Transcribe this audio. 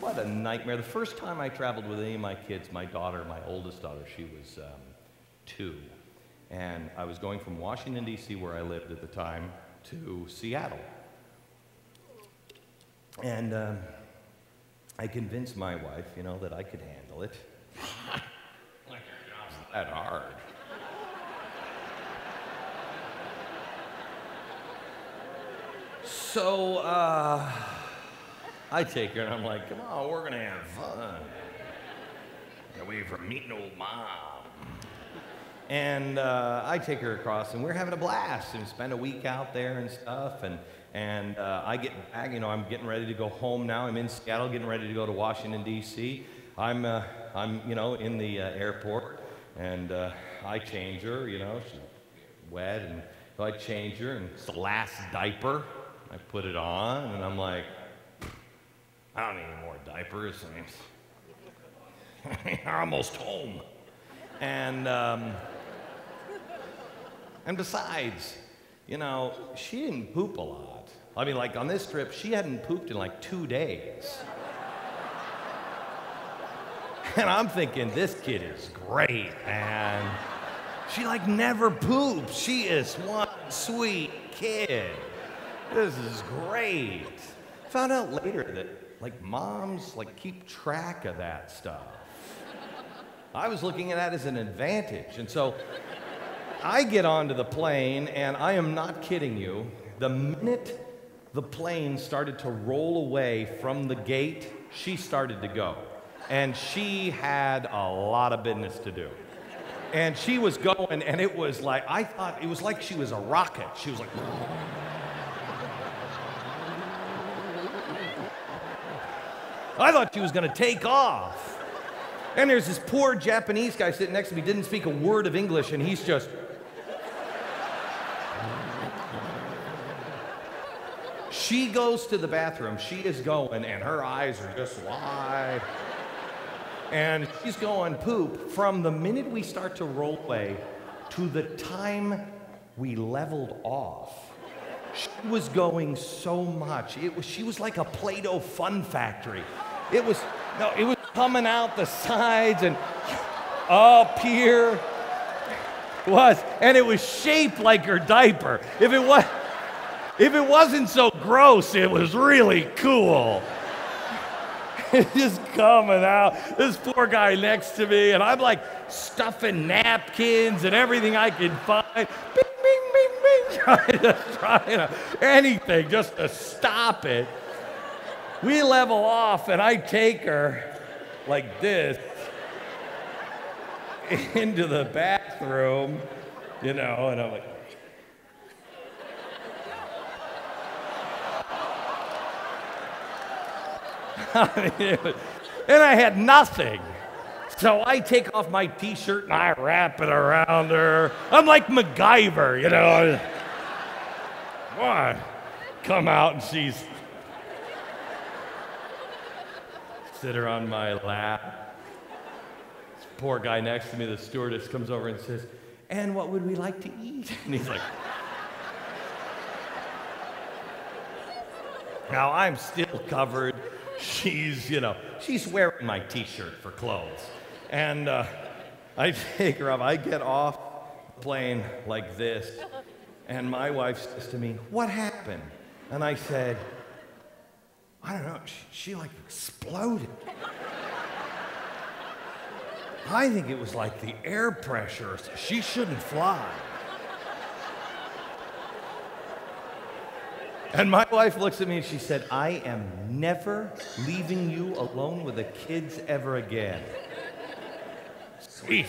what a nightmare. The first time I traveled with any of my kids, my daughter, my oldest daughter, she was 2. And I was going from Washington, D.C., where I lived at the time, to Seattle. And I convinced my wife, that I could handle it. Like your job's that hard. So I take her and I'm like, come on, we're gonna have fun. Get away from meeting old mom. And I take her across and we're having a blast and spend a week out there and stuff. And I get back, I'm getting ready to go home now. I'm in Seattle, getting ready to go to Washington, D.C. I'm in the airport, and I change her, she's wet, and so I change her, and it's the last diaper. I put it on, and I'm like, I don't need any more diapers. We're almost home. And besides, she didn't poop a lot. I mean, like on this trip, she hadn't pooped in like 2 days. And I'm thinking, this kid is great, man. She like never poops. She is one sweet kid. This is great. Found out later that like moms like keep track of that stuff. I was looking at that as an advantage. And so I get onto the plane, and I am not kidding you. The minute the plane started to roll away from the gate, she started to go. And she had a lot of business to do. And she was going, and it was like, I thought it was like she was a rocket. She was like, I thought she was gonna take off. And there's this poor Japanese guy sitting next to me, didn't speak a word of English, and he's just, she goes to the bathroom, she is going, and her eyes are just wide. And she's going poop from the minute we start to roll away to the time we leveled off. She was going so much. She was like a Play-Doh fun factory. It was coming out the sides and up here. And it was shaped like her diaper. If it wasn't so gross, it was really cool. It's just coming out. This poor guy next to me, and I'm like stuffing napkins and everything I can find. Bing, bing, bing, bing. Trying anything just to stop it. We level off, and I take her like this into the bathroom, and I'm like, and I had nothing. So I take off my t-shirt and I wrap it around her. I'm like MacGyver, What? Come out and she's sit her on my lap. This poor guy next to me, the stewardess, comes over and says, and what would we like to eat? And he's like, now I'm still covered. She's wearing my t-shirt for clothes. And I take her off. I get off the plane like this. And my wife says to me, what happened? And I said, I don't know. She like exploded. I think it was like the air pressure. She shouldn't fly. And my wife looks at me and she said, I am never leaving you alone with the kids ever again. Sweet.